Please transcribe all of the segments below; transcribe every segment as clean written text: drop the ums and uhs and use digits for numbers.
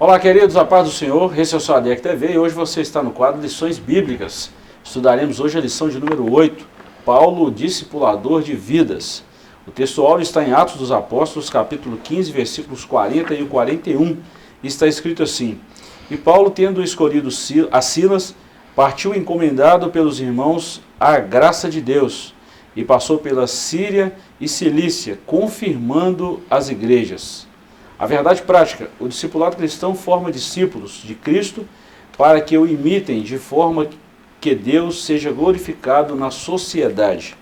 Olá, queridos, a paz do Senhor, esse é o seu ADEC TV e hoje você está no quadro Lições Bíblicas. Estudaremos hoje a lição de número 8, Paulo, discipulador de vidas. O texto áureo está em Atos dos Apóstolos, capítulo 15, versículos 40 e 41, e está escrito assim: E Paulo, tendo escolhido a Silas, partiu encomendado pelos irmãos à graça de Deus, e passou pela Síria e Cilícia, confirmando as igrejas. A verdade prática: o discipulado cristão forma discípulos de Cristo para que o imitem de forma que Deus seja glorificado na sociedade.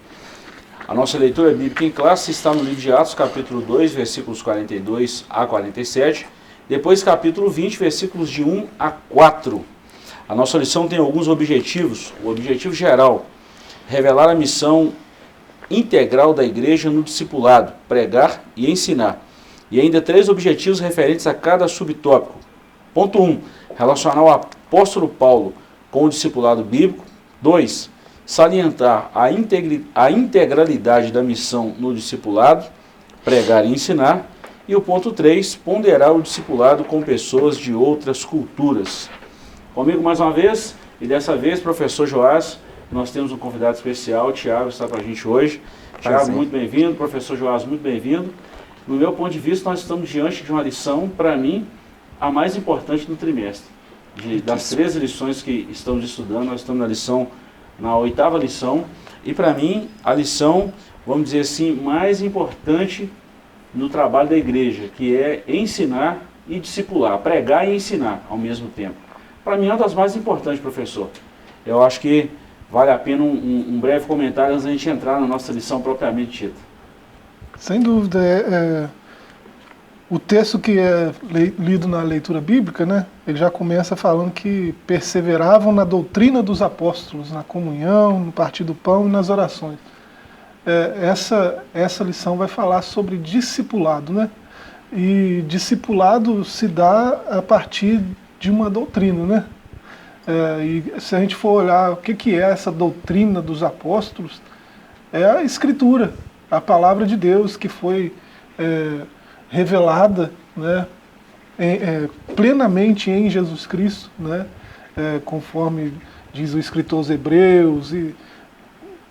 A nossa leitura bíblica em classe está no livro de Atos, capítulo 2, versículos 42 a 47, depois capítulo 20, versículos de 1 a 4. A nossa lição tem alguns objetivos. O objetivo geral: revelar a missão integral da igreja no discipulado, pregar e ensinar. E ainda 3 objetivos referentes a cada subtópico. Ponto 1. Relacionar o apóstolo Paulo com o discipulado bíblico. 2. Salientar a integralidade da missão no discipulado, pregar e ensinar. E o ponto 3. Ponderar o discipulado com pessoas de outras culturas. Comigo mais uma vez, e dessa vez, professor Joás, nós temos um convidado especial, o Tiago está com a gente hoje. Tiago, muito bem-vindo. Professor Joás, muito bem-vindo. No meu ponto de vista, nós estamos diante de uma lição, para mim, a mais importante do trimestre. Das 13 lições que estamos estudando, nós estamos na 8ª lição, e para mim, a lição, vamos dizer assim, mais importante no trabalho da igreja, que é ensinar e discipular, pregar e ensinar ao mesmo tempo. Para mim, é uma das mais importantes, professor. Eu acho que vale a pena um breve comentário antes da gente entrar na nossa lição propriamente dita. Sem dúvida, o texto que é lido na leitura bíblica, né, ele já começa falando que perseveravam na doutrina dos apóstolos, na comunhão, no partir do pão e nas orações. Essa lição vai falar sobre discipulado, né? E discipulado se dá a partir de uma doutrina, né? E se a gente for olhar o que é essa doutrina dos apóstolos, é a Escritura, a palavra de Deus que foi revelada, né, plenamente em Jesus Cristo, né, conforme diz o escritor aos Hebreus, e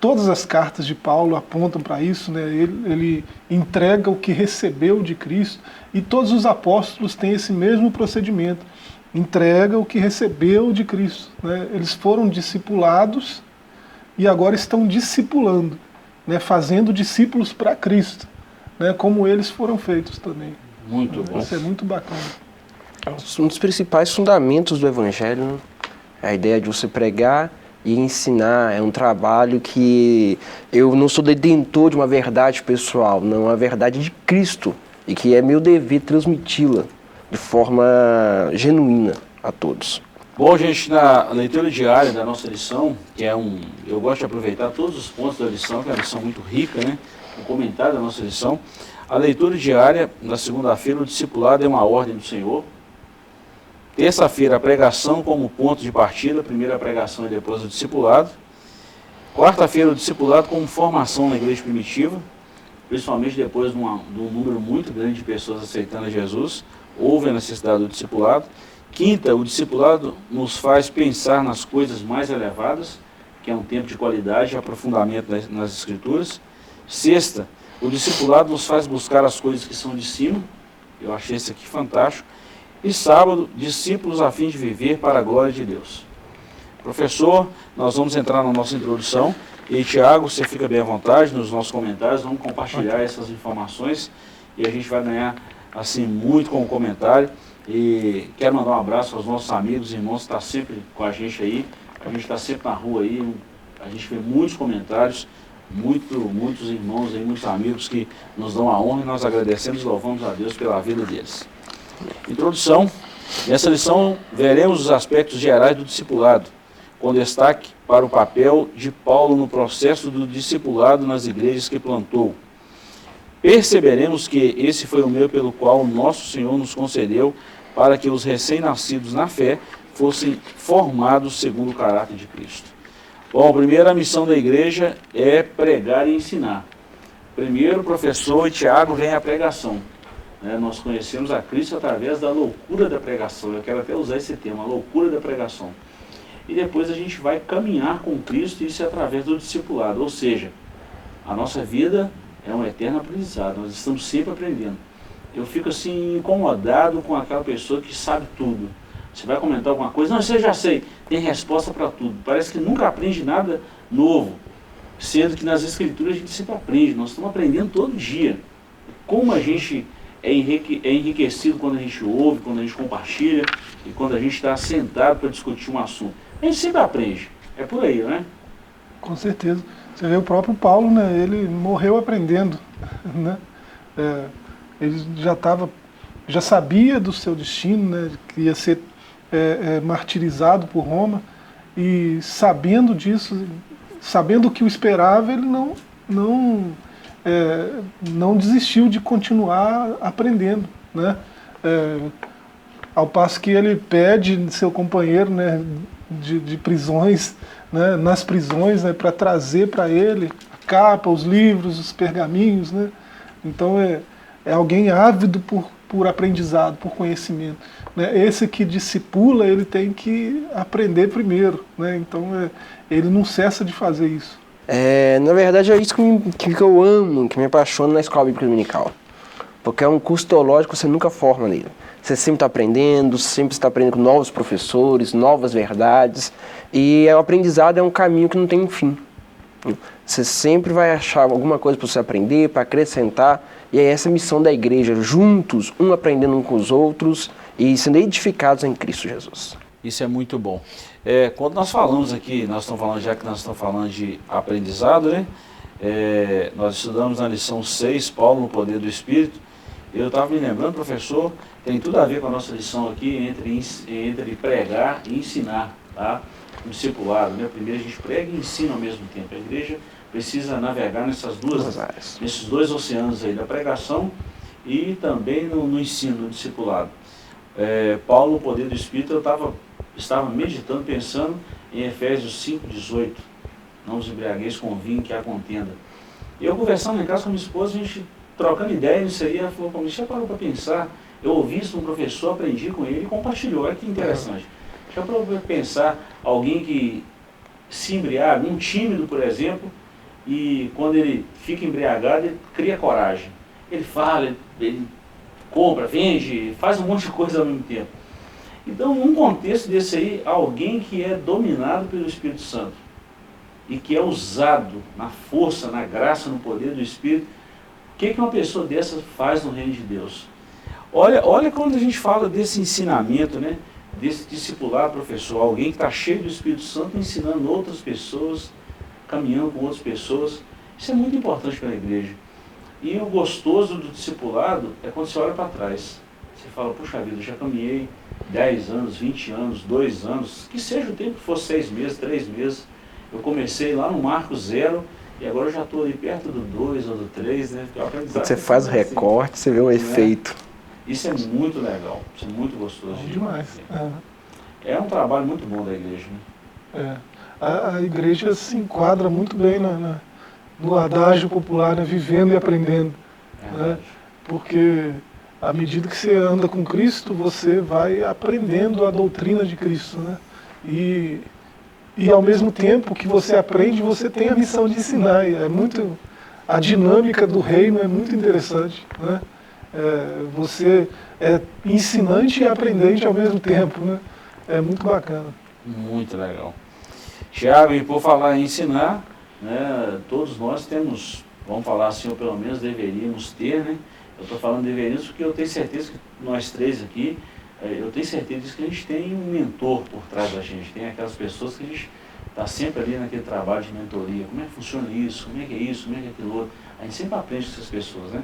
todas as cartas de Paulo apontam para isso, né, ele entrega o que recebeu de Cristo, e todos os apóstolos têm esse mesmo procedimento, entrega o que recebeu de Cristo, né, eles foram discipulados e agora estão discipulando, né, fazendo discípulos para Cristo, né, como eles foram feitos também. Muito bom. Isso é muito bacana. Um dos principais fundamentos do Evangelho, né? A ideia de você pregar e ensinar é um trabalho que eu não sou detentor de uma verdade pessoal, não, é uma verdade de Cristo, e que é meu dever transmiti-la de forma genuína a todos. Bom, gente, na leitura diária da nossa lição, que eu gosto de aproveitar todos os pontos da lição, que é uma lição muito rica, né? O comentário da nossa lição. A leitura diária, na segunda-feira, o discipulado é uma ordem do Senhor. Terça-feira, a pregação como ponto de partida, primeiro a pregação e depois o discipulado. Quarta-feira, o discipulado como formação na igreja primitiva, principalmente depois de um número muito grande de pessoas aceitando a Jesus, houve a necessidade do discipulado. Quinta, o discipulado nos faz pensar nas coisas mais elevadas, que é um tempo de qualidade e aprofundamento nas Escrituras. Sexta, o discipulado nos faz buscar as coisas que são de cima. Eu achei isso aqui fantástico. E sábado, discípulos a fim de viver para a glória de Deus. Professor, nós vamos entrar na nossa introdução. E Tiago, você fica bem à vontade nos nossos comentários, vamos compartilhar essas informações e a gente vai ganhar assim muito com o comentário. E quero mandar um abraço aos nossos amigos e irmãos que estão sempre com a gente aí. A gente está sempre na rua aí, a gente vê muitos comentários, muitos irmãos e muitos amigos que nos dão a honra e nós agradecemos e louvamos a Deus pela vida deles. Introdução. Nessa lição veremos os aspectos gerais do discipulado, com destaque para o papel de Paulo no processo do discipulado nas igrejas que plantou. Perceberemos que esse foi o meio pelo qual o nosso Senhor nos concedeu para que os recém-nascidos na fé fossem formados segundo o caráter de Cristo. Bom, a primeira missão da igreja é pregar e ensinar. Primeiro, o professor e Tiago vem a pregação. né? Nós conhecemos a Cristo através da loucura da pregação. Eu quero até usar esse termo, a loucura da pregação. E depois a gente vai caminhar com Cristo, e isso é através do discipulado. Ou seja, a nossa vida é um eterno aprendizado, nós estamos sempre aprendendo. Eu fico assim incomodado com aquela pessoa que sabe tudo. Você vai comentar alguma coisa, não, isso eu já sei, tem resposta para tudo. Parece que nunca aprende nada novo, sendo que nas Escrituras a gente sempre aprende, nós estamos aprendendo todo dia. Como a gente é enriquecido quando a gente ouve, quando a gente compartilha e quando a gente está sentado para discutir um assunto. A gente sempre aprende, é por aí, né? Com certeza. Você vê o próprio Paulo, né? Ele morreu aprendendo, né? Ele já sabia do seu destino, né? Que ia ser martirizado por Roma, e sabendo disso, sabendo o que o esperava, ele não desistiu de continuar aprendendo, né? Ao passo que ele pede seu companheiro, né, de prisões, né, nas prisões, né, para trazer para ele a capa, os livros, os pergaminhos, né? Então é alguém ávido por aprendizado, por conhecimento, né? Esse que discipula, ele tem que aprender primeiro, né? Então ele não cessa de fazer isso. Na verdade, é isso que eu amo, que me apaixona na escola bíblica dominical. Porque é um curso teológico que você nunca forma nele. Você sempre está aprendendo, sempre está aprendendo com novos professores, novas verdades. E o aprendizado é um caminho que não tem fim. Você sempre vai achar alguma coisa para você aprender, para acrescentar. E é essa a missão da igreja, juntos, um aprendendo um com os outros e sendo edificados em Cristo Jesus. Isso é muito bom. Quando nós falamos aqui, nós estamos falando de aprendizado, né? Nós estudamos na lição 6, Paulo no poder do Espírito. Eu estava me lembrando, professor, tem tudo a ver com a nossa lição aqui entre pregar e ensinar, tá? O discipulado, né? Primeiro a gente prega e ensina ao mesmo tempo. A igreja precisa navegar nessas duas áreas, nesses dois oceanos aí, da pregação e também no ensino, no discipulado. Paulo, o poder do Espírito, eu estava meditando, pensando em Efésios 5,18. Não os embriagueis com vinho, que há contenda. E eu conversando em casa com a minha esposa, a gente trocando ideia nisso aí, ela falou para mim, já parou para pensar? Eu ouvi isso de um professor, aprendi com ele e compartilhou. Olha que interessante. Já parou para pensar alguém que se embriaga, um tímido, por exemplo, e quando ele fica embriagado, ele cria coragem. Ele fala, ele compra, vende, faz um monte de coisa ao mesmo tempo. Então, num contexto desse aí, alguém que é dominado pelo Espírito Santo e que é usado na força, na graça, no poder do Espírito, o que uma pessoa dessa faz no reino de Deus? Olha quando a gente fala desse ensinamento, né? Desse discipulado, professor, alguém que está cheio do Espírito Santo ensinando outras pessoas, caminhando com outras pessoas. Isso é muito importante para a igreja. E o gostoso do discipulado é quando você olha para trás. Você fala, puxa vida, eu já caminhei 10 anos, 20 anos, 2 anos, que seja o tempo que for 6 meses, 3 meses. Eu comecei lá no marco 0 e agora eu já estou ali perto do 2 ou do 3, né? Você faz o recorte, você vê o efeito. Isso é muito legal, isso é muito gostoso. Demais. É um trabalho muito bom da igreja, né? A igreja se enquadra muito bem no adágio popular, né? Vivendo e aprendendo. Né? Porque à medida que você anda com Cristo, você vai aprendendo a doutrina de Cristo, né? E ao mesmo tempo que você aprende, você tem a missão de ensinar. A dinâmica do reino é muito interessante, né? Você é ensinante e aprendente ao mesmo tempo, né? É muito bacana. Muito legal. Tiago, e por falar em ensinar, né, todos nós temos, vamos falar assim, ou pelo menos deveríamos ter, né? Eu estou falando deveríamos porque eu tenho certeza que nós três aqui, eu tenho certeza disso, que a gente tem um mentor por trás da gente, tem aquelas pessoas que a gente está sempre ali naquele trabalho de mentoria. Como é que funciona isso? Como é que é isso? Como é que é aquilo outro? A gente sempre aprende com essas pessoas, né?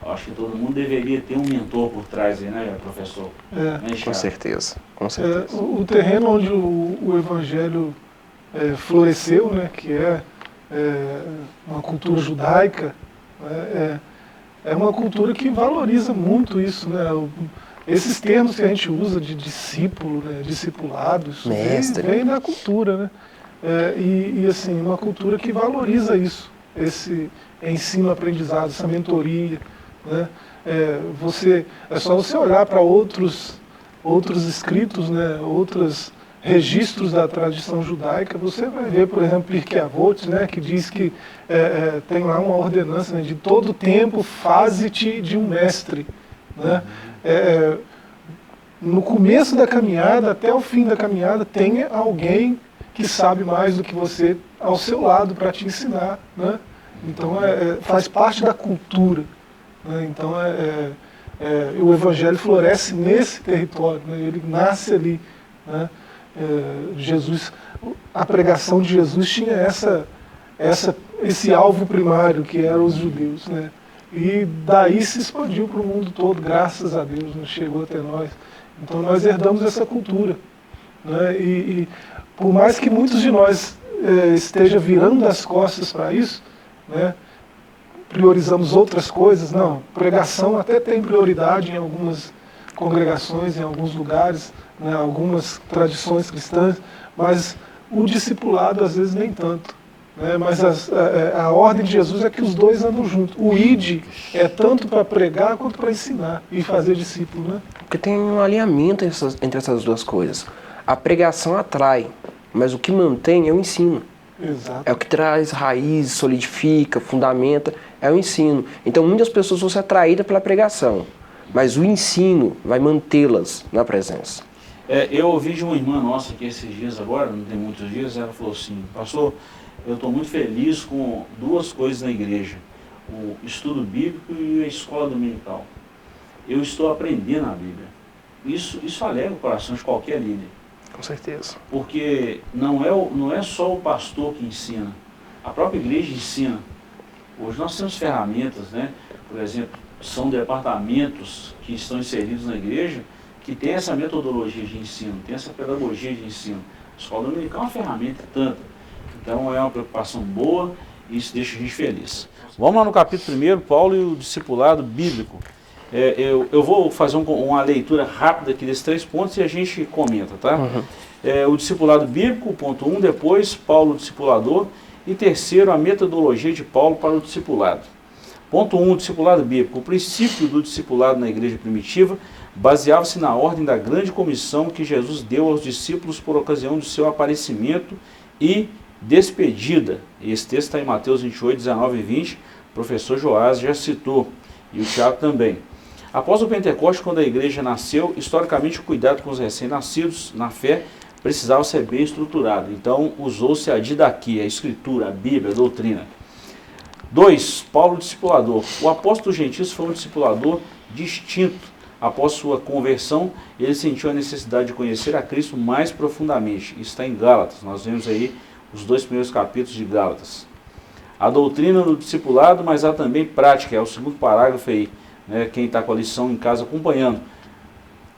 Eu acho que todo mundo deveria ter um mentor por trás aí, né, professor? Com certeza, com certeza. O terreno onde o Evangelho floresceu, né, que é uma cultura judaica, é uma cultura que valoriza muito isso, né? Esses termos que a gente usa de discípulo, né, discipulado, isso vem da cultura, né? E assim, uma cultura que valoriza isso, esse ensino-aprendizado, essa mentoria, né? É só você olhar para outros escritos, né, outros registros da tradição judaica, você vai ver, por exemplo, Pirkei Avot, né, que diz que tem lá uma ordenança, né, de todo tempo faze-te de um mestre. Né? No começo da caminhada, até o fim da caminhada, tem alguém que sabe mais do que você ao seu lado para te ensinar. Né? Então faz parte da cultura. Né? Então o Evangelho floresce nesse território, né? Ele nasce ali. Né? Jesus, a pregação de Jesus tinha esse alvo primário, que eram os judeus. Né? E daí se expandiu para o mundo todo, graças a Deus, né? Chegou até nós. Então nós herdamos essa cultura. Né? E por mais que muitos de nós esteja virando as costas para isso, né? Priorizamos outras coisas, não, pregação até tem prioridade em algumas congregações, em alguns lugares, né? Algumas tradições cristãs, mas o discipulado às vezes nem tanto. Né? Mas a ordem de Jesus é que os dois andam juntos. O id é tanto para pregar quanto para ensinar e fazer discípulo. Né? Porque tem um alinhamento entre essas duas coisas. A pregação atrai, mas o que mantém é o ensino. Exato. É o que traz raiz, solidifica, fundamenta, é o ensino. Então muitas pessoas vão ser atraídas pela pregação, mas o ensino vai mantê-las na presença. Eu ouvi de uma irmã nossa aqui esses dias agora, não tem muitos dias, ela falou assim: pastor, eu estou muito feliz com duas coisas na igreja, o estudo bíblico e a escola dominical. Eu estou aprendendo a Bíblia. Isso alegra o coração de qualquer líder. Com certeza. Porque não é só o pastor que ensina, a própria igreja ensina. Hoje nós temos ferramentas, né? Por exemplo, são departamentos que estão inseridos na igreja que tem essa metodologia de ensino, tem essa pedagogia de ensino. A escola dominical é uma ferramenta tanta. Então é uma preocupação boa e isso deixa a gente feliz. Vamos lá no capítulo 1, Paulo e o discipulado bíblico. Eu vou fazer uma leitura rápida aqui desses 3 pontos e a gente comenta, tá? O discipulado bíblico, ponto 1, depois Paulo, o discipulador, e terceiro, a metodologia de Paulo para o discipulado. Ponto 1, o discipulado bíblico. O princípio do discipulado na igreja primitiva baseava-se na ordem da grande comissão que Jesus deu aos discípulos por ocasião do seu aparecimento e despedida. Esse texto está em Mateus 28, 19 e 20, o professor Joás já citou, e o Tiago também. Após o Pentecostes, quando a igreja nasceu, historicamente o cuidado com os recém-nascidos na fé precisava ser bem estruturado. Então usou-se a didaquia, a escritura, a Bíblia, a doutrina. 2. Paulo discipulador. O apóstolo Gentício foi um discipulador distinto. Após sua conversão, ele sentiu a necessidade de conhecer a Cristo mais profundamente. Isso está em Gálatas. Nós vemos aí os 2 primeiros capítulos de Gálatas. A doutrina do discipulado, mas há também prática. É o segundo parágrafo aí, né? Quem está com a lição em casa acompanhando.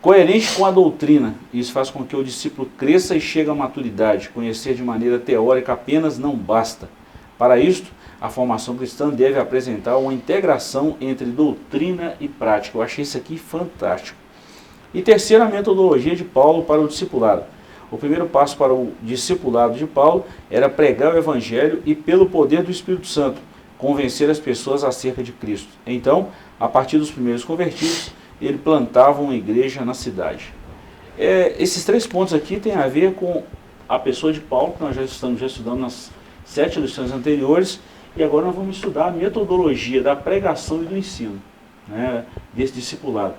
Coerente com a doutrina. Isso faz com que o discípulo cresça e chegue à maturidade. Conhecer de maneira teórica apenas não basta. Para isto, a formação cristã deve apresentar uma integração entre doutrina e prática. Eu achei isso aqui fantástico. E terceira, a metodologia de Paulo para o discipulado. O primeiro passo para o discipulado de Paulo era pregar o Evangelho e, pelo poder do Espírito Santo, convencer as pessoas acerca de Cristo. Então, a partir dos primeiros convertidos, ele plantava uma igreja na cidade. Esses 3 pontos aqui têm a ver com a pessoa de Paulo, que nós já estudamos nas 7 lições anteriores, e agora nós vamos estudar a metodologia da pregação e do ensino, né, desse discipulado.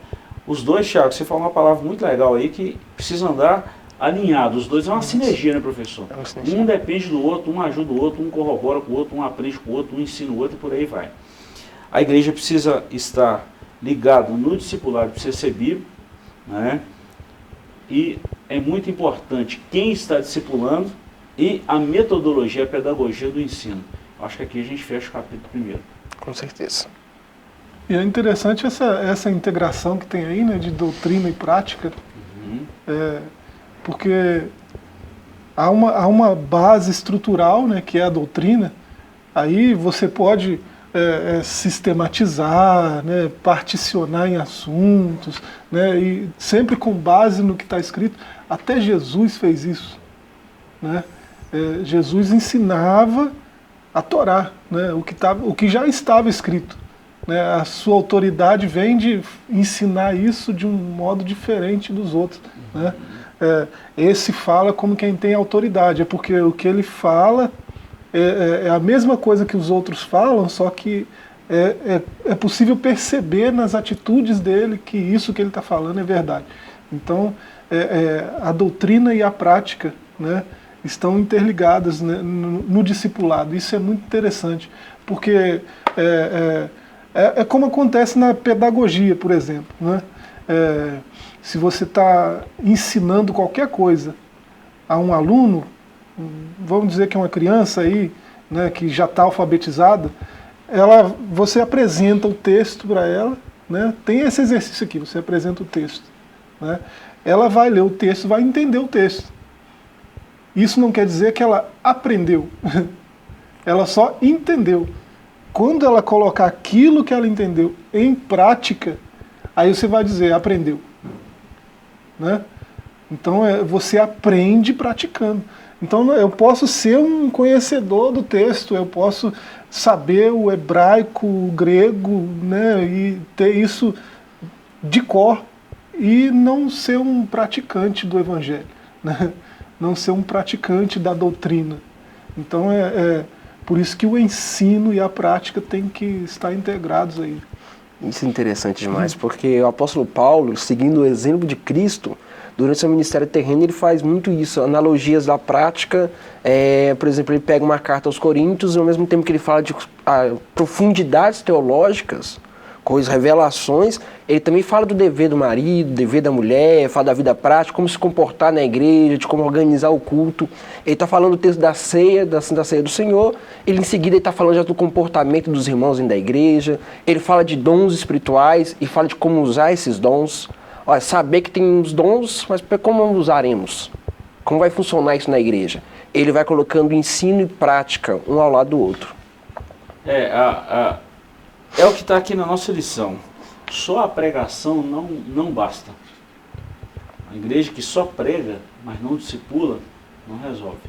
Os dois, Thiago, você falou uma palavra muito legal aí, que precisa andar alinhado. Os dois é uma sinergia, né, professor? É uma sinergia. Um depende do outro, um ajuda o outro, um corrobora com o outro, um aprende com o outro, um ensina o outro e por aí vai. A igreja precisa estar ligada no discipulado, precisa ser bíblico, né? E é muito importante quem está discipulando e a metodologia, a pedagogia do ensino. Acho que aqui a gente fecha o capítulo 1. Com certeza. E é interessante essa integração que tem aí, né, de doutrina e prática, porque há uma base estrutural, né, que é a doutrina. Aí você pode sistematizar, né, particionar em assuntos, né, e sempre com base no que está escrito. Até Jesus fez isso. Né? Jesus ensinava a Torá, né, o que já estava escrito. né? A sua autoridade vem de ensinar isso de um modo diferente dos outros, né? Esse fala como quem tem autoridade, é porque o que ele fala é a mesma coisa que os outros falam, só que é possível perceber nas atitudes dele que isso que ele está falando é verdade. Então, a doutrina e a prática, né, estão interligadas, né, no discipulado. Isso é muito interessante, porque é como acontece na pedagogia, por exemplo, né? Se você está ensinando qualquer coisa a um aluno, vamos dizer que é uma criança aí, né, que já está alfabetizada, você apresenta o texto para ela, né? Tem esse exercício aqui, você apresenta o texto, né? Ela vai ler o texto, vai entender o texto. Isso não quer dizer que ela aprendeu, ela só entendeu. Quando ela colocar aquilo que ela entendeu em prática, aí você vai dizer, aprendeu. Né? Então você aprende praticando. Então eu posso ser um conhecedor do texto, eu posso saber o hebraico, o grego, né, e ter isso de cor e não ser um praticante do evangelho, né? Não ser um praticante da doutrina. Então por isso que o ensino e a prática têm que estar integrados aí. Isso é interessante demais, porque o apóstolo Paulo, seguindo o exemplo de Cristo, durante seu ministério terreno, ele faz muito isso, analogias da prática. Por exemplo, ele pega uma carta aos Coríntios e ao mesmo tempo que ele fala de profundidades teológicas, coisas, revelações, ele também fala do dever do marido, do dever da mulher, fala da vida prática, como se comportar na igreja, de como organizar o culto. Ele está falando do texto da ceia, da ceia do Senhor, ele em seguida está falando já do comportamento dos irmãos dentro da igreja, ele fala de dons espirituais e fala de como usar esses dons. Olha, saber que tem uns dons, mas como usaremos? Como vai funcionar isso na igreja? Ele vai colocando ensino e prática, um ao lado do outro. É o que está aqui na nossa lição. Só a pregação não basta. A igreja que só prega, mas não discipula, não resolve.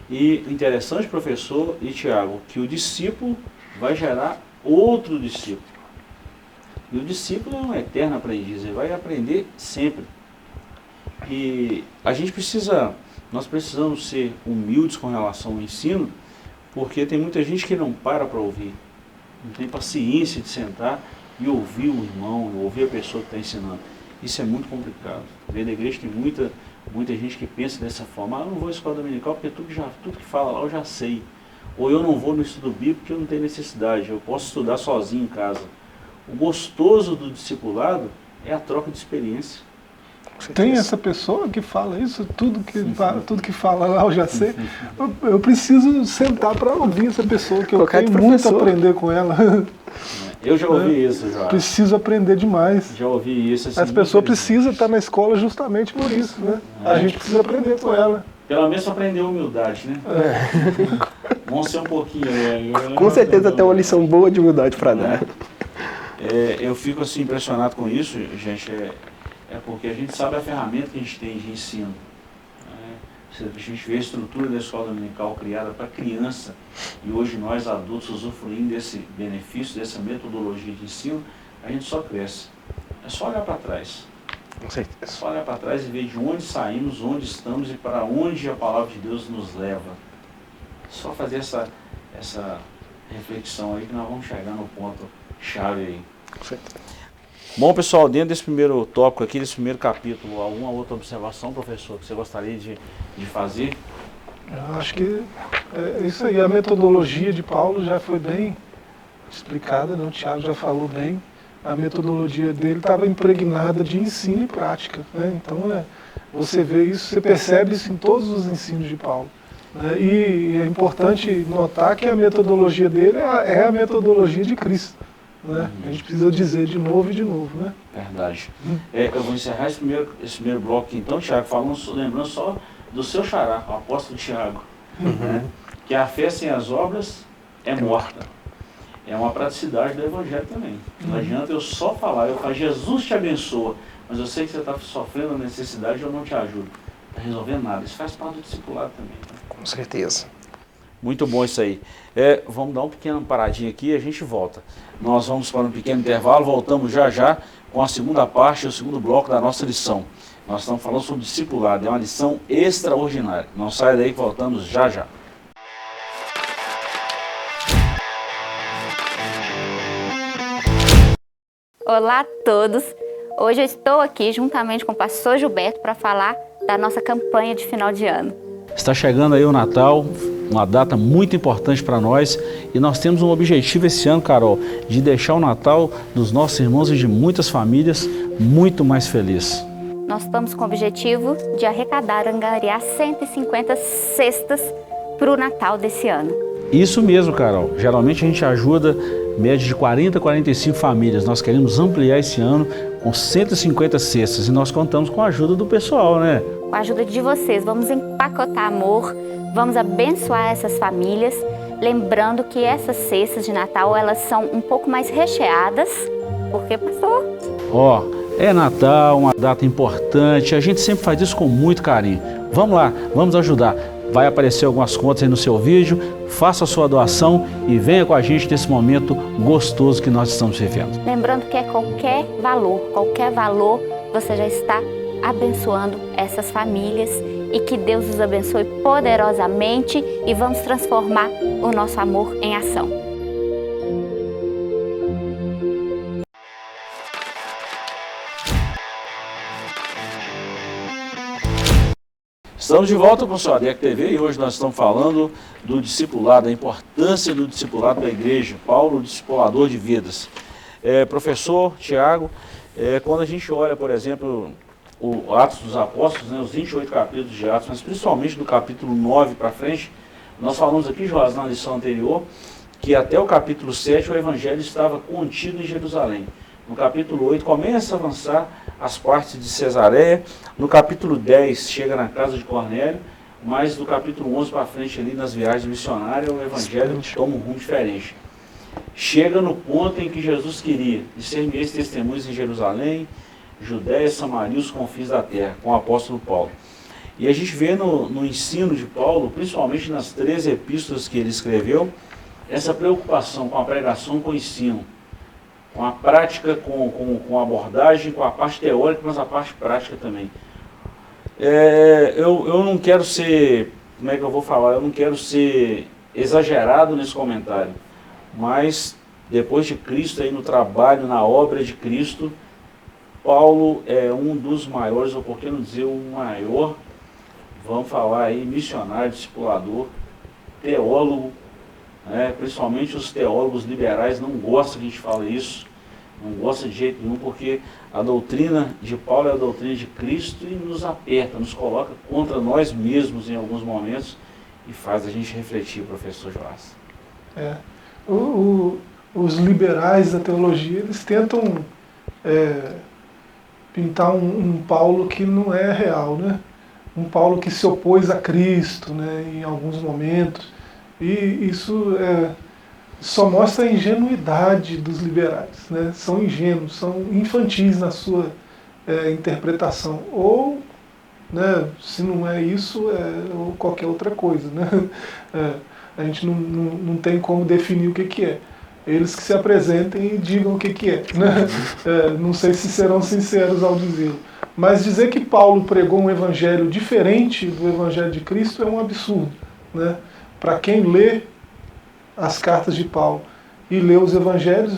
E interessante, professor e Tiago, que o discípulo vai gerar outro discípulo. E o discípulo é um eterno aprendiz, ele vai aprender sempre. E nós precisamos ser humildes com relação ao ensino, porque tem muita gente que não para ouvir, não tem paciência de sentar e ouvir o irmão, ouvir a pessoa que está ensinando. Isso é muito complicado. Dentro da igreja tem muita gente que pensa dessa forma, eu não vou à escola dominical porque tudo que fala lá eu já sei. Ou eu não vou no estudo bíblico porque eu não tenho necessidade, eu posso estudar sozinho em casa. O gostoso do discipulado é a troca de experiência. Tem essa pessoa que fala isso, tudo que fala lá eu já sei. Eu preciso sentar para ouvir essa pessoa, que eu tenho muito a aprender com ela. Eu já ouvi isso, já. Preciso aprender demais. Já ouvi isso. Assim, as pessoas precisam estar na escola justamente por isso, né? A gente precisa aprender com ela. Pelo menos aprender humildade, né? Vamos ser um pouquinho. Com certeza tem uma lição boa de humildade para dar. Eu fico assim impressionado com isso, gente. Porque a gente sabe a ferramenta que a gente tem de ensino. A gente vê a estrutura da escola dominical criada para criança e hoje nós adultos usufruindo desse benefício, dessa metodologia de ensino, a gente só cresce. É só olhar para trás. Com certeza. É só olhar para trás e ver de onde saímos, onde estamos e para onde a palavra de Deus nos leva. Só fazer essa reflexão aí que nós vamos chegar no ponto chave aí. Com certeza. Bom, pessoal, dentro desse primeiro tópico aqui, desse primeiro capítulo, alguma outra observação, professor, que você gostaria de fazer? Eu acho que isso aí, a metodologia de Paulo já foi bem explicada, né? O Tiago já falou bem. A metodologia dele estava impregnada de ensino e prática, né? Então, você vê isso, você percebe isso em todos os ensinos de Paulo. Né? E é importante notar que a metodologia dele é a metodologia de Cristo. Né? A gente precisa dizer de novo e de novo, né? Verdade. Eu vou encerrar esse primeiro bloco aqui, então, Tiago, lembrando só do seu xará, o apóstolo Tiago, né? Que a fé sem as obras é morta. É uma praticidade do evangelho também. Não adianta eu só falar, eu falo, Jesus te abençoa, mas eu sei que você está sofrendo a necessidade e eu não te ajudo. Não está resolvendo nada. Isso faz parte do discipulado também. Né? Com certeza. Muito bom isso aí. Vamos dar uma pequena paradinha aqui e a gente volta. Nós vamos para um pequeno intervalo, voltamos já já com a segunda parte, o segundo bloco da nossa lição. Nós estamos falando sobre discipulado, é uma lição extraordinária. Não saia daí que voltamos já já. Olá a todos! Hoje eu estou aqui juntamente com o pastor Gilberto para falar da nossa campanha de final de ano. Está chegando aí o Natal, uma data muito importante para nós, e nós temos um objetivo esse ano, Carol, de deixar o Natal dos nossos irmãos e de muitas famílias muito mais feliz. Nós estamos com o objetivo de arrecadar, angariar 150 cestas para o Natal desse ano. Isso mesmo, Carol. Geralmente a gente ajuda média de 40 a 45 famílias. Nós queremos ampliar esse ano com 150 cestas e nós contamos com a ajuda do pessoal, né? Com a ajuda de vocês, vamos empacotar amor, vamos abençoar essas famílias, lembrando que essas cestas de Natal, elas são um pouco mais recheadas, porque, pastor? É Natal, uma data importante, a gente sempre faz isso com muito carinho. Vamos lá, vamos ajudar. Vai aparecer algumas contas aí no seu vídeo, faça a sua doação e venha com a gente nesse momento gostoso que nós estamos vivendo. Lembrando que é qualquer valor, você já está abençoando essas famílias e que Deus os abençoe poderosamente e vamos transformar o nosso amor em ação. Estamos de volta com o seu ADEC TV e hoje nós estamos falando do discipulado, da importância do discipulado da igreja. Paulo, o discipulador de vidas. Professor Tiago, quando a gente olha, por exemplo, o Atos dos Apóstolos, né, os 28 capítulos de Atos, mas principalmente do capítulo 9 para frente, nós falamos aqui, Joás, na lição anterior, que até o capítulo 7 o evangelho estava contido em Jerusalém. No capítulo 8 começa a avançar as partes de Cesareia. No capítulo 10 chega na casa de Cornélio, mas do capítulo 11 para frente, ali nas viagens missionárias, o evangelho toma um rumo diferente. Chega no ponto em que Jesus queria, de ser testemunhos em Jerusalém, Judéia, Samaria e os confins da terra, com o apóstolo Paulo. E a gente vê no ensino de Paulo, principalmente nas 13 epístolas que ele escreveu, essa preocupação com a pregação, com o ensino, com a prática, com a abordagem, com a parte teórica, mas a parte prática também. Eu não quero ser, como é que eu vou falar, eu não quero ser exagerado nesse comentário, mas depois de Cristo, aí no trabalho, na obra de Cristo, Paulo é um dos maiores, ou por que não dizer o maior, vamos falar aí, missionário, discipulador, teólogo, principalmente os teólogos liberais não gostam que a gente fale isso, não gostam de jeito nenhum, porque a doutrina de Paulo é a doutrina de Cristo e nos aperta, nos coloca contra nós mesmos em alguns momentos e faz a gente refletir, professor Joás. Os liberais da teologia, eles tentam pintar um Paulo que não é real, né? Um Paulo que se opôs a Cristo, né, em alguns momentos. E isso só mostra a ingenuidade dos liberais, né? São ingênuos, são infantis na sua interpretação. Ou, né, se não é isso, ou qualquer outra coisa, né? A gente não tem como definir o que é. Eles que se apresentem e digam o que é, né? Não sei se serão sinceros ao dizê-lo. Mas dizer que Paulo pregou um evangelho diferente do evangelho de Cristo é um absurdo, né? Para quem lê as cartas de Paulo e lê os evangelhos,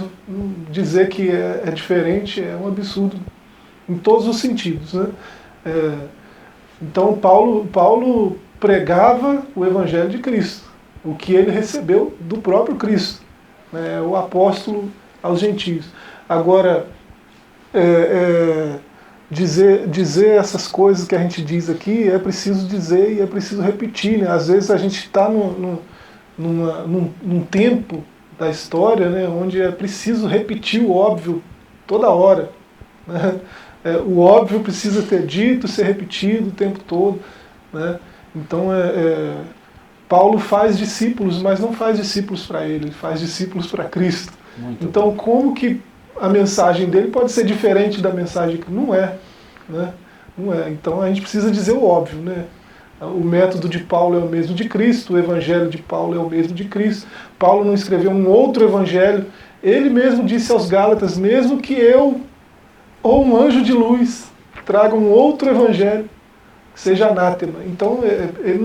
dizer que é diferente é um absurdo em todos os sentidos, né? Então Paulo pregava o evangelho de Cristo, o que ele recebeu do próprio Cristo, né? O apóstolo aos gentios. Agora, dizer essas coisas que a gente diz aqui, é preciso dizer e é preciso repetir, né? Às vezes a gente está num tempo da história, né, onde é preciso repetir o óbvio toda hora, né? O óbvio precisa ter dito, ser repetido o tempo todo, né? Então Paulo faz discípulos, mas não faz discípulos para ele faz discípulos para Cristo. Muito então bom. Como que a mensagem dele pode ser diferente da mensagem que não é, né? Não é. Então a gente precisa dizer o óbvio, né? O método de Paulo é o mesmo de Cristo, o evangelho de Paulo é o mesmo de Cristo. Paulo não escreveu um outro evangelho. Ele mesmo disse aos Gálatas, mesmo que eu ou um anjo de luz traga um outro evangelho, seja anátema. Então, ele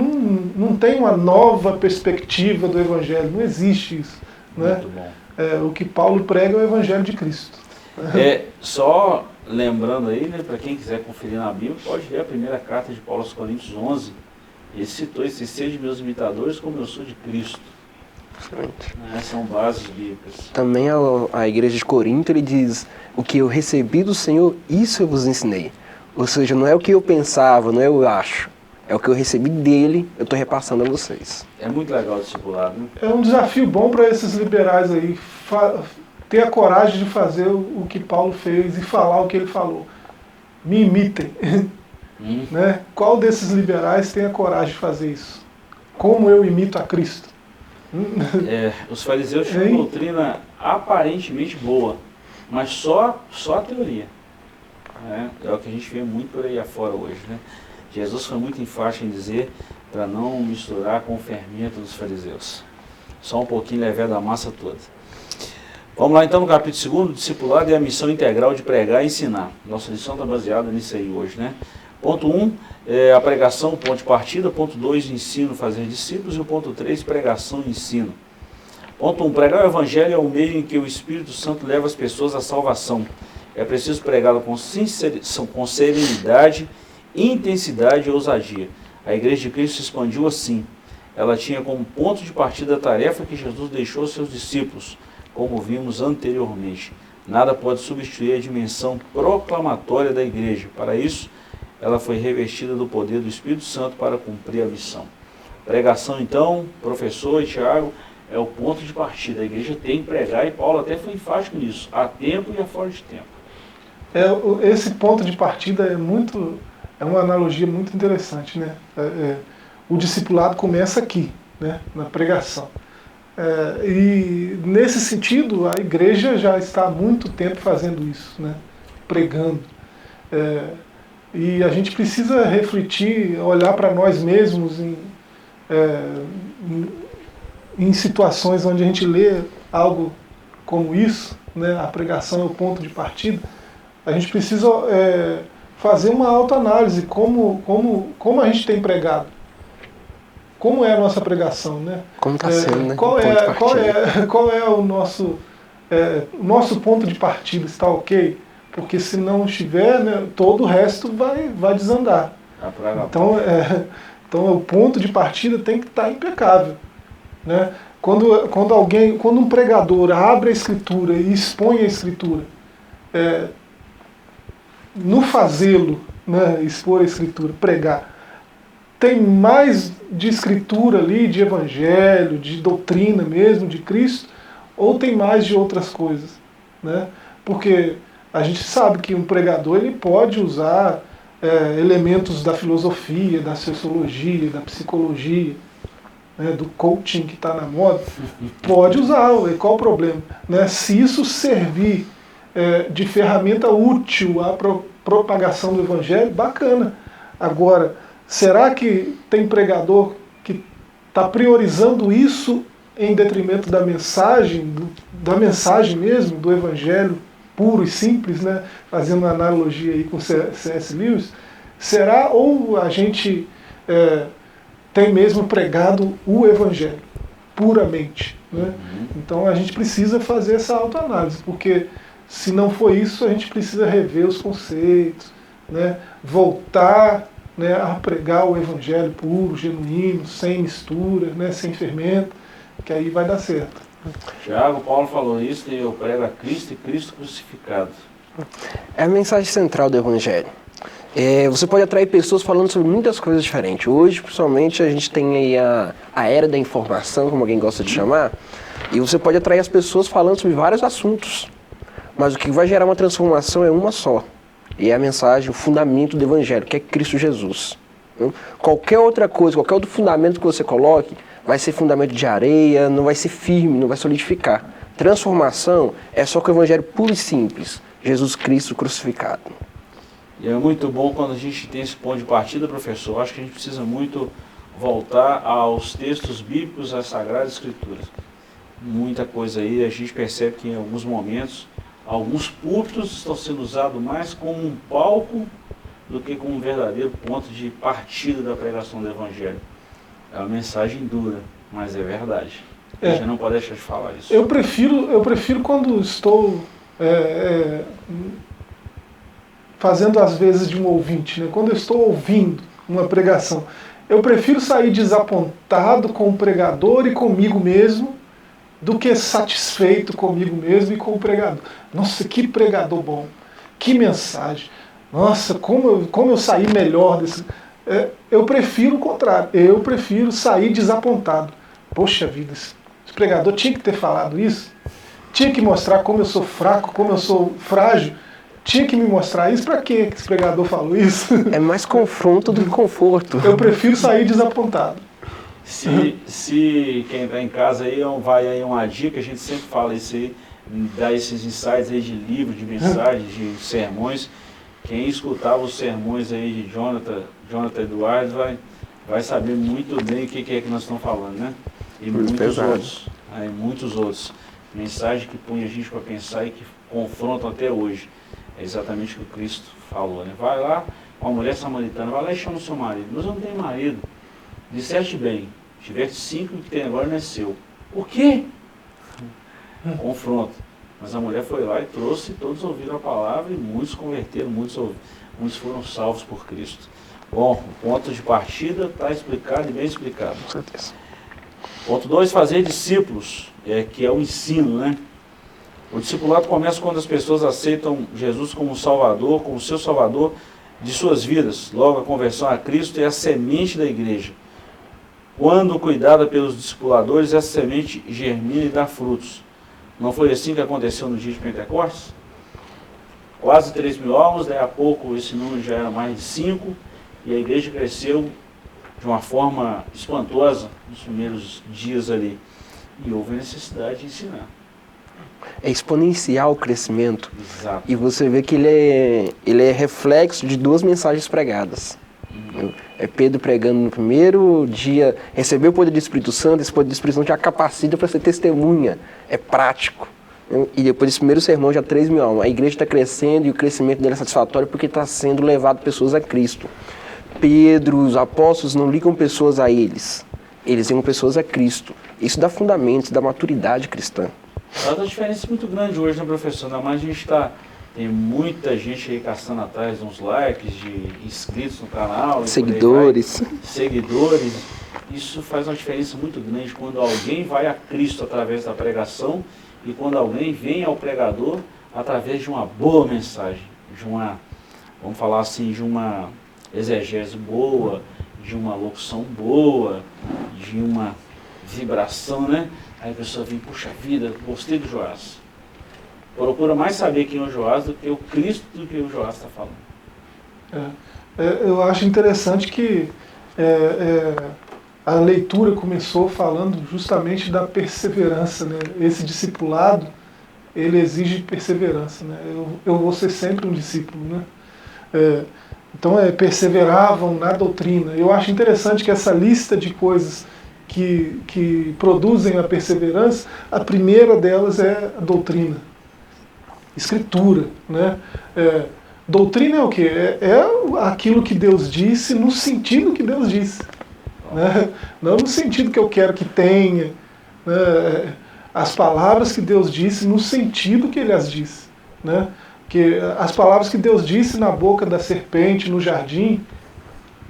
não tem uma nova perspectiva do evangelho, não existe isso. Né? Muito bom. O que Paulo prega é o evangelho de Cristo. Só lembrando aí, né, para quem quiser conferir na Bíblia, pode ler a primeira carta de Paulo aos Coríntios 11. Ele citou esse: sejam meus imitadores como eu sou de Cristo. São bases bíblicas. Também a igreja de Corinto, ele diz: o que eu recebi do Senhor, isso eu vos ensinei. Ou seja, não é o que eu pensava, não é o que eu acho. É o que eu recebi dele, eu estou repassando a vocês. É muito legal o discipulado, né? É um desafio bom para esses liberais aí, ter a coragem de fazer o que Paulo fez e falar o que ele falou. Me imitem. Né? Qual desses liberais tem a coragem de fazer isso? Como eu imito a Cristo? Os fariseus tinham uma doutrina aparentemente boa, mas só a teoria. É o que a gente vê muito por aí afora hoje. Né? Jesus foi muito enfático em dizer para não misturar com o fermento dos fariseus. Só um pouquinho levado da massa toda. Vamos lá então no capítulo 2, discipulado e a missão integral de pregar e ensinar. Nossa lição está baseada nisso aí hoje, né? Ponto 1, a pregação, ponto de partida. Ponto 2, ensino, fazer discípulos. E o ponto 3, pregação e ensino. Ponto 1, pregar o evangelho é o meio em que o Espírito Santo leva as pessoas à salvação. É preciso pregá-lo com serenidade, intensidade e ousadia. A Igreja de Cristo se expandiu assim. Ela tinha como ponto de partida a tarefa que Jesus deixou aos seus discípulos, como vimos anteriormente. Nada pode substituir a dimensão proclamatória da Igreja. Para isso, ela foi revestida do poder do Espírito Santo para cumprir a missão. Pregação, então, professor e Tiago, é o ponto de partida. A igreja tem que pregar, e Paulo até foi enfático nisso, a tempo e a fora de tempo. Esse ponto de partida é uma analogia muito interessante. Né? O discipulado começa aqui, né? Na pregação. E nesse sentido, a igreja já está há muito tempo fazendo isso, né? Pregando. E a gente precisa refletir, olhar para nós mesmos em situações onde a gente lê algo como isso, né, a pregação é o ponto de partida. A gente precisa fazer uma autoanálise, como a gente tem pregado. Como é a nossa pregação, né? Como está sendo, né? Qual é o nosso ponto de partida? Está ok? Porque se não estiver, né, todo o resto vai desandar. Então o ponto de partida tem que estar impecável. Né? Quando um pregador abre a Escritura e expõe a Escritura, no fazê-lo, né, expor a Escritura, pregar, tem mais de Escritura ali, de Evangelho, de doutrina mesmo, de Cristo, ou tem mais de outras coisas? Né? Porque a gente sabe que um pregador ele pode usar elementos da filosofia, da sociologia, da psicologia, né, do coaching que está na moda, pode usar, qual o problema? Né? Se isso servir de ferramenta útil à propagação do Evangelho, bacana. Agora, será que tem pregador que está priorizando isso em detrimento da mensagem mesmo, do Evangelho puro e simples, né? Fazendo uma analogia aí com C.S. Lewis? Será ou a gente tem mesmo pregado o Evangelho puramente? Né? Então a gente precisa fazer essa autoanálise, porque se não for isso, a gente precisa rever os conceitos, né? Voltar, né, a pregar o Evangelho puro, genuíno, sem mistura, né, sem fermento, que aí vai dar certo. Tiago, Paulo falou isso, e eu prego a Cristo e Cristo crucificado. É a mensagem central do Evangelho. Você pode atrair pessoas falando sobre muitas coisas diferentes. Hoje, principalmente, a gente tem aí a era da informação, como alguém gosta de chamar, e você pode atrair as pessoas falando sobre vários assuntos. Mas o que vai gerar uma transformação é uma só. E é a mensagem, o fundamento do Evangelho, que é Cristo Jesus. Qualquer outra coisa, qualquer outro fundamento que você coloque, vai ser fundamento de areia, não vai ser firme, não vai solidificar. Transformação é só com o Evangelho puro e simples. Jesus Cristo crucificado. E é muito bom quando a gente tem esse ponto de partida, professor. Acho que a gente precisa muito voltar aos textos bíblicos, às Sagradas Escrituras. Muita coisa aí, a gente percebe que em alguns momentos, alguns púlpitos estão sendo usados mais como um palco do que como um verdadeiro ponto de partida da pregação do Evangelho. É uma mensagem dura, mas é verdade. A gente não pode deixar de falar isso. Eu prefiro quando estou fazendo às vezes de um ouvinte, né? Quando eu estou ouvindo uma pregação, eu prefiro sair desapontado com o pregador e comigo mesmo do que satisfeito comigo mesmo e com o pregador. Nossa, que pregador bom, que mensagem. Nossa, como eu saí melhor desse... eu prefiro o contrário, eu prefiro sair desapontado. Poxa vida, esse pregador tinha que ter falado isso, tinha que mostrar como eu sou fraco, como eu sou frágil, tinha que me mostrar isso. Pra que esse pregador falou isso? É mais confronto do que conforto. Eu prefiro sair desapontado. Se quem está em casa aí vai aí uma dica, a gente sempre fala isso aí, dá esses insights aí de livro, de mensagens, de sermões. Quem escutava os sermões aí de Jonathan Eduardo vai saber muito bem o que é que nós estamos falando, né? E muitos outros. Mensagem que põe a gente para pensar e que confrontam até hoje. É exatamente o que o Cristo falou, né? Vai lá, uma mulher samaritana, vai lá e chama o seu marido. Mas eu não tenho marido. Disseste bem, tiveste 5 que tem agora não é seu. Por quê? Confronto. Mas a mulher foi lá e trouxe, todos ouviram a palavra e muitos converteram, muitos foram salvos por Cristo. Bom, o ponto de partida está explicado e bem explicado. Com certeza. Ponto 2, fazer discípulos, que é o ensino, né? O discipulado começa quando as pessoas aceitam Jesus como Salvador, como seu Salvador de suas vidas. Logo, a conversão a Cristo é a semente da igreja. Quando cuidada pelos discipuladores, essa semente germina e dá frutos. Não foi assim que aconteceu no dia de Pentecostes? Quase 3.000 almas, daí a pouco esse número já era mais de 5, e a igreja cresceu de uma forma espantosa nos primeiros dias ali. E houve a necessidade de ensinar. É exponencial o crescimento. Exato. E você vê que ele é reflexo de 2 mensagens pregadas. É Pedro pregando no primeiro dia, recebeu o poder do Espírito Santo, esse poder do Espírito Santo já capacita para ser testemunha, é prático. E depois desse primeiro sermão já 3.000 almas. A igreja está crescendo e o crescimento dele é satisfatório porque está sendo levado pessoas a Cristo. Pedro, os apóstolos não ligam pessoas a eles ligam pessoas a Cristo. Isso dá fundamentos, dá maturidade cristã. Há uma diferença muito grande hoje, né, professor? Ainda mais a gente tem muita gente aí caçando atrás de uns likes, de inscritos no canal. Seguidores. Seguidores. Isso faz uma diferença muito grande quando alguém vai a Cristo através da pregação e quando alguém vem ao pregador através de uma boa mensagem, de uma, vamos falar assim, de uma exegese boa, de uma locução boa, de uma vibração, né? Aí a pessoa vem, puxa vida, gostei do Joás. Procura mais saber quem é o Joás do que o Cristo do que o Joás está falando. Eu acho interessante que a leitura começou falando justamente da perseverança, né? Esse discipulado, ele exige perseverança, né? Eu vou ser sempre um discípulo, né? Então, perseveravam na doutrina. Eu acho interessante que essa lista de coisas que produzem a perseverança, a primeira delas é a doutrina. Escritura, né? Doutrina é o quê? É aquilo que Deus disse no sentido que Deus disse. Né? Não no sentido que eu quero que tenha. Né? As palavras que Deus disse no sentido que Ele as disse. Né? Que as palavras que Deus disse na boca da serpente no jardim,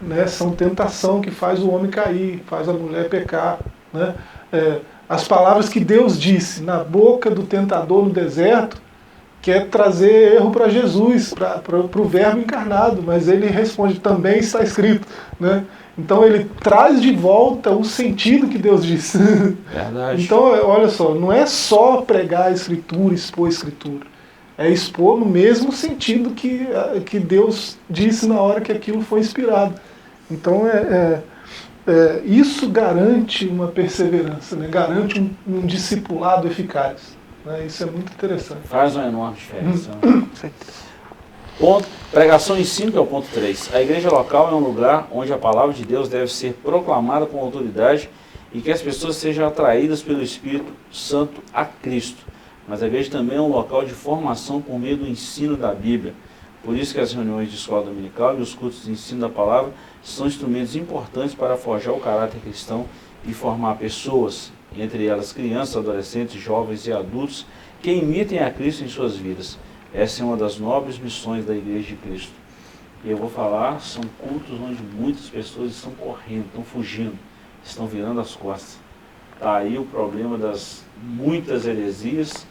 né, são tentação que faz o homem cair, faz a mulher pecar. Né? As palavras que Deus disse na boca do tentador no deserto quer trazer erro para Jesus, para o verbo encarnado, mas ele responde, também está escrito. Né? Então ele traz de volta o sentido que Deus disse. Verdade. Então, olha só, não é só pregar a Escritura, expor a Escritura. É expor no mesmo sentido que Deus disse na hora que aquilo foi inspirado. Então, isso garante uma perseverança, né? Garante um discipulado eficaz. Né? Isso é muito interessante. Faz uma enorme diferença. Pregação e ensino, que é o ponto 3. A igreja local é um lugar onde a palavra de Deus deve ser proclamada com autoridade e que as pessoas sejam atraídas pelo Espírito Santo a Cristo. Mas a igreja também é um local de formação por meio do ensino da Bíblia. Por isso que as reuniões de escola dominical e os cultos de ensino da palavra são instrumentos importantes para forjar o caráter cristão e formar pessoas, entre elas crianças, adolescentes, jovens e adultos, que imitem a Cristo em suas vidas. Essa é uma das nobres missões da Igreja de Cristo. E eu vou falar, são cultos onde muitas pessoas estão correndo, estão fugindo, estão virando as costas. Está aí o problema das muitas heresias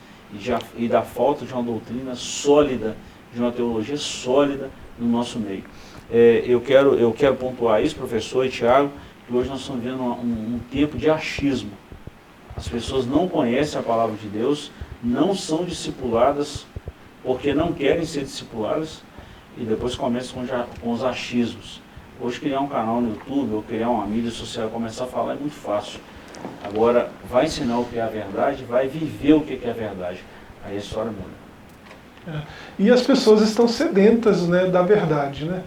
e da falta de uma doutrina sólida, de uma teologia sólida no nosso meio. Eu quero pontuar isso, professor e Tiago, que hoje nós estamos vivendo um tempo de achismo. As pessoas não conhecem a palavra de Deus, não são discipuladas porque não querem ser discipuladas e depois começam com os achismos. Hoje criar um canal no YouTube ou criar uma mídia social, começar a falar é muito fácil. Agora, vai ensinar o que é a verdade, vai viver o que é a verdade. Aí a história muda. E as pessoas estão sedentas, né, da verdade, né?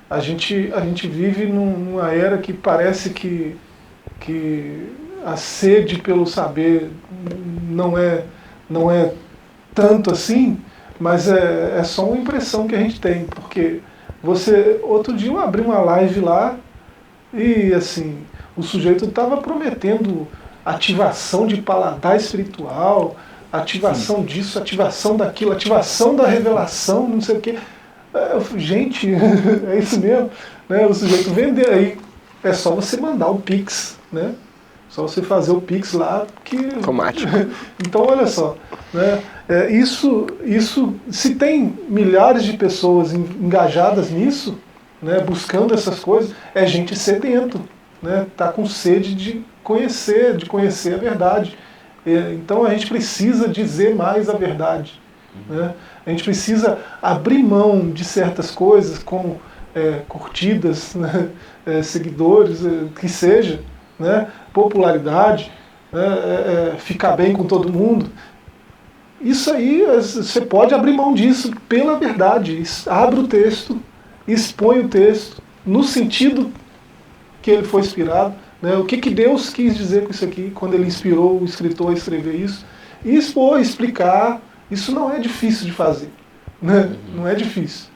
A gente vive numa era que parece que a sede pelo saber não é tanto assim, mas é só uma impressão que a gente tem, porque outro dia eu abri uma live lá e assim, o sujeito estava prometendo ativação de paladar espiritual, ativação disso, ativação daquilo, ativação da revelação, não sei o quê. Gente, é isso mesmo, né? O sujeito vender aí, é só você mandar o Pix, né? Só você fazer o Pix lá que... Automático. Então, olha só, né? Isso, se tem milhares de pessoas engajadas nisso, né, buscando essas coisas, é gente sedento, né? Tá com sede de conhecer a verdade. Então a gente precisa dizer mais a verdade, né? A gente precisa abrir mão de certas coisas, como curtidas, né? Seguidores, que seja, né? Popularidade, né? Ficar bem com todo mundo. Isso aí, você pode abrir mão disso pela verdade. Abre o texto, expõe o texto no sentido que ele foi inspirado, né? O que Deus quis dizer com isso aqui, quando ele inspirou o escritor a escrever isso. E expor, explicar, isso não é difícil de fazer, né? Não é difícil.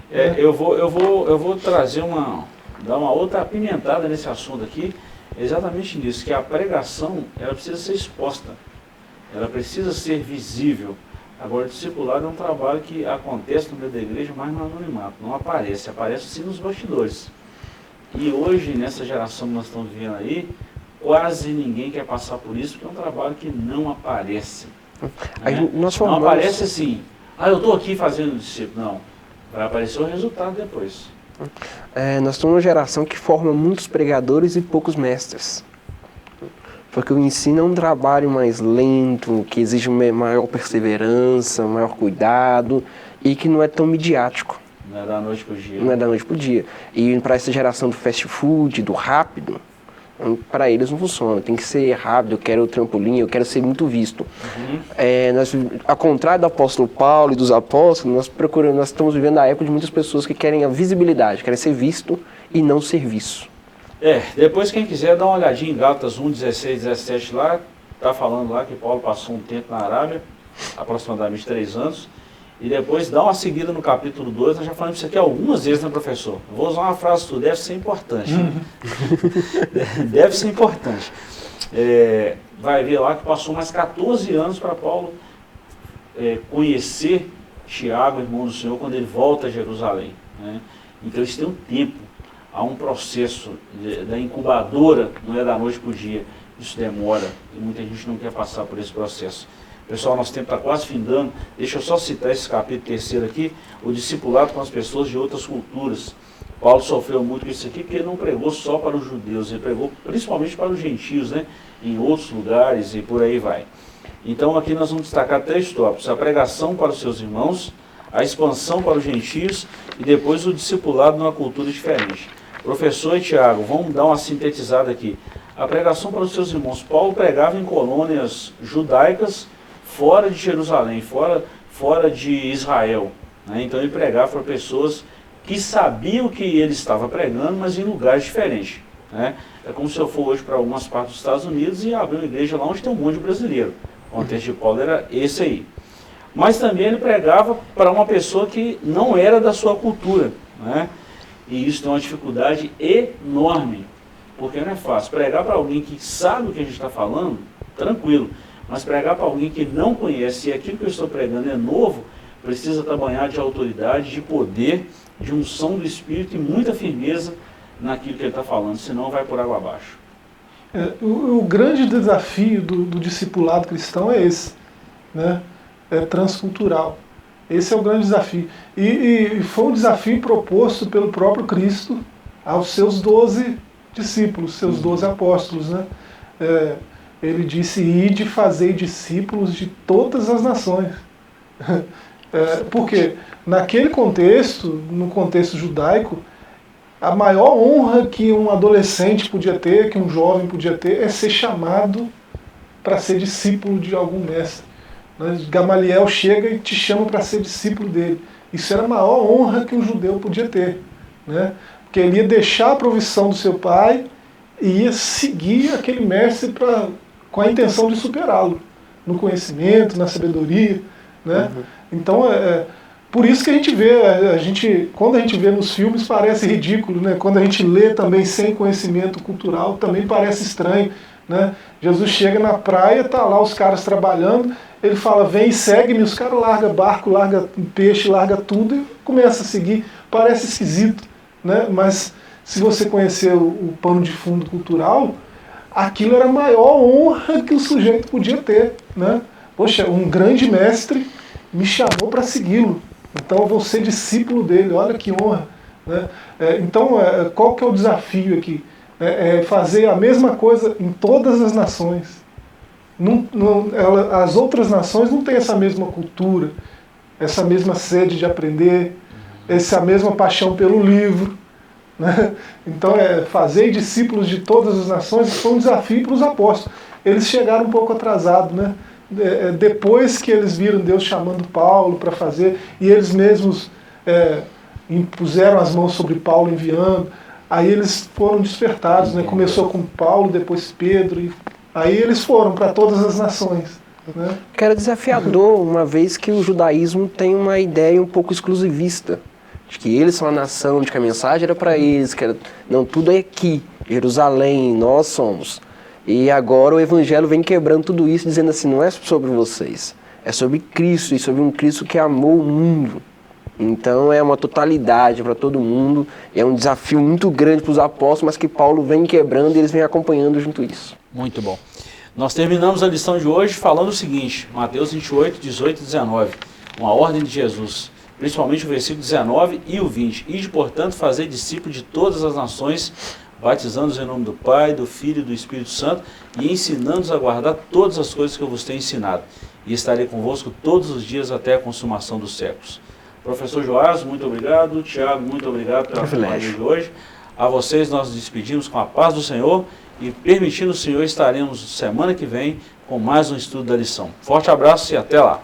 Eu vou trazer dar uma outra apimentada nesse assunto aqui, exatamente nisso, que a pregação, ela precisa ser exposta. Ela precisa ser visível. Agora, o discipulado é um trabalho que acontece no meio da igreja, mas no anonimato. Não aparece sim nos bastidores. E hoje, nessa geração que nós estamos vivendo aí, quase ninguém quer passar por isso, porque é um trabalho que não aparece. Né? Não aparece assim, eu estou aqui fazendo discípulo. Não, vai aparecer o resultado depois. Nós somos uma geração que forma muitos pregadores e poucos mestres. Porque o ensino é um trabalho mais lento, que exige maior perseverança, maior cuidado e que não é tão midiático. Não é da noite pro dia. Não é da noite pro dia. E para essa geração do fast food, do rápido, para eles não funciona. Tem que ser rápido, eu quero o trampolim, eu quero ser muito visto. Ao contrário do apóstolo Paulo e dos apóstolos, nós estamos vivendo a época de muitas pessoas que querem a visibilidade, querem ser visto e não ser visto. Depois quem quiser dar uma olhadinha em Gálatas 1, 16, 17 lá, está falando lá que Paulo passou um tempo na Arábia, aproximadamente 3 anos, e depois dá uma seguida no capítulo 2, nós já falamos isso aqui algumas vezes, né, professor? Vou usar uma frase tua, deve ser importante. Deve ser importante. Vai ver lá que passou mais 14 anos para Paulo conhecer Tiago, irmão do Senhor, quando ele volta a Jerusalém, né? Então isso tem um tempo. Há um processo da incubadora, não é da noite para o dia, isso demora e muita gente não quer passar por esse processo. Pessoal, nosso tempo está quase findando, deixa eu só citar esse capítulo 3 aqui, o discipulado com as pessoas de outras culturas. Paulo sofreu muito com isso aqui porque ele não pregou só para os judeus, ele pregou principalmente para os gentios, né? Em outros lugares e por aí vai. Então aqui nós vamos destacar 3 tópicos: a pregação para os seus irmãos, a expansão para os gentios e depois o discipulado numa cultura diferente. Professor e Tiago, vamos dar uma sintetizada aqui. A pregação para os seus irmãos. Paulo pregava em colônias judaicas fora de Jerusalém, fora de Israel. né? Então ele pregava para pessoas que sabiam que ele estava pregando, mas em lugares diferentes, né? É como se eu for hoje para algumas partes dos Estados Unidos e abrir uma igreja lá onde tem um monte de brasileiro. O contexto de Paulo era esse aí. Mas também ele pregava para uma pessoa que não era da sua cultura, né? E isso tem uma dificuldade enorme, porque não é fácil. Pregar para alguém que sabe o que a gente está falando, tranquilo. Mas pregar para alguém que não conhece e aquilo que eu estou pregando é novo, precisa estar banhado de autoridade, de poder, de unção do Espírito e muita firmeza naquilo que ele está falando, senão vai por água abaixo. O grande desafio do discipulado cristão é esse, né? É transcultural. Esse é o grande desafio. E foi um desafio proposto pelo próprio Cristo aos seus 12 discípulos, seus 12 apóstolos, né? Ele disse: ide e fazei discípulos de todas as nações. Porque naquele contexto, no contexto judaico, a maior honra que um adolescente podia ter, que um jovem podia ter, é ser chamado para ser discípulo de algum mestre. Gamaliel chega e te chama para ser discípulo dele. Isso era a maior honra que um judeu podia ter, né? Porque ele ia deixar a provisão do seu pai e ia seguir aquele mestre com a intenção de superá-lo no conhecimento, na sabedoria, né? Então, por isso que a gente vê, quando a gente vê nos filmes parece ridículo, né? Quando a gente lê também sem conhecimento cultural também parece estranho, né? Jesus chega na praia, tá lá os caras trabalhando, ele fala: vem e segue-me, os caras largam barco, largam peixe, largam tudo e começa a seguir. Parece esquisito, né? Mas se você conhecer o pano de fundo cultural, aquilo era a maior honra que o sujeito podia ter, né? Poxa, um grande mestre me chamou para segui-lo, então eu vou ser discípulo dele, olha que honra, né? Então, qual que é o desafio aqui? É fazer a mesma coisa em todas as nações. As outras nações não têm essa mesma cultura, essa mesma sede de aprender, essa mesma paixão pelo livro, né? Então, fazer discípulos de todas as nações foi um desafio para os apóstolos. Eles chegaram um pouco atrasados, né? Depois que eles viram Deus chamando Paulo para fazer, e eles mesmos impuseram as mãos sobre Paulo enviando, aí eles foram despertados, né? Começou com Paulo, depois Pedro, e aí eles foram para todas as nações, né? Que era desafiador, uma vez que o judaísmo tem uma ideia um pouco exclusivista, de que eles são a nação, de que a mensagem era para eles, que era, não, tudo é aqui, Jerusalém, nós somos. E agora o Evangelho vem quebrando tudo isso, dizendo assim: não é sobre vocês, é sobre Cristo, e sobre um Cristo que amou o mundo. Então é uma totalidade para todo mundo, é um desafio muito grande para os apóstolos, mas que Paulo vem quebrando e eles vêm acompanhando junto isso. Muito bom. Nós terminamos a lição de hoje falando o seguinte: Mateus 28, 18 e 19, uma ordem de Jesus, principalmente o versículo 19 e o 20. Ide, portanto, fazer discípulo de todas as nações, batizando-os em nome do Pai, do Filho e do Espírito Santo, e ensinando-os a guardar todas as coisas que eu vos tenho ensinado. E estarei convosco todos os dias até a consumação dos séculos. Professor Joás, muito obrigado. Tiago, muito obrigado pela companhia de hoje. A vocês nós nos despedimos com a paz do Senhor e, permitindo o Senhor, estaremos semana que vem com mais um estudo da lição. Forte abraço e até lá.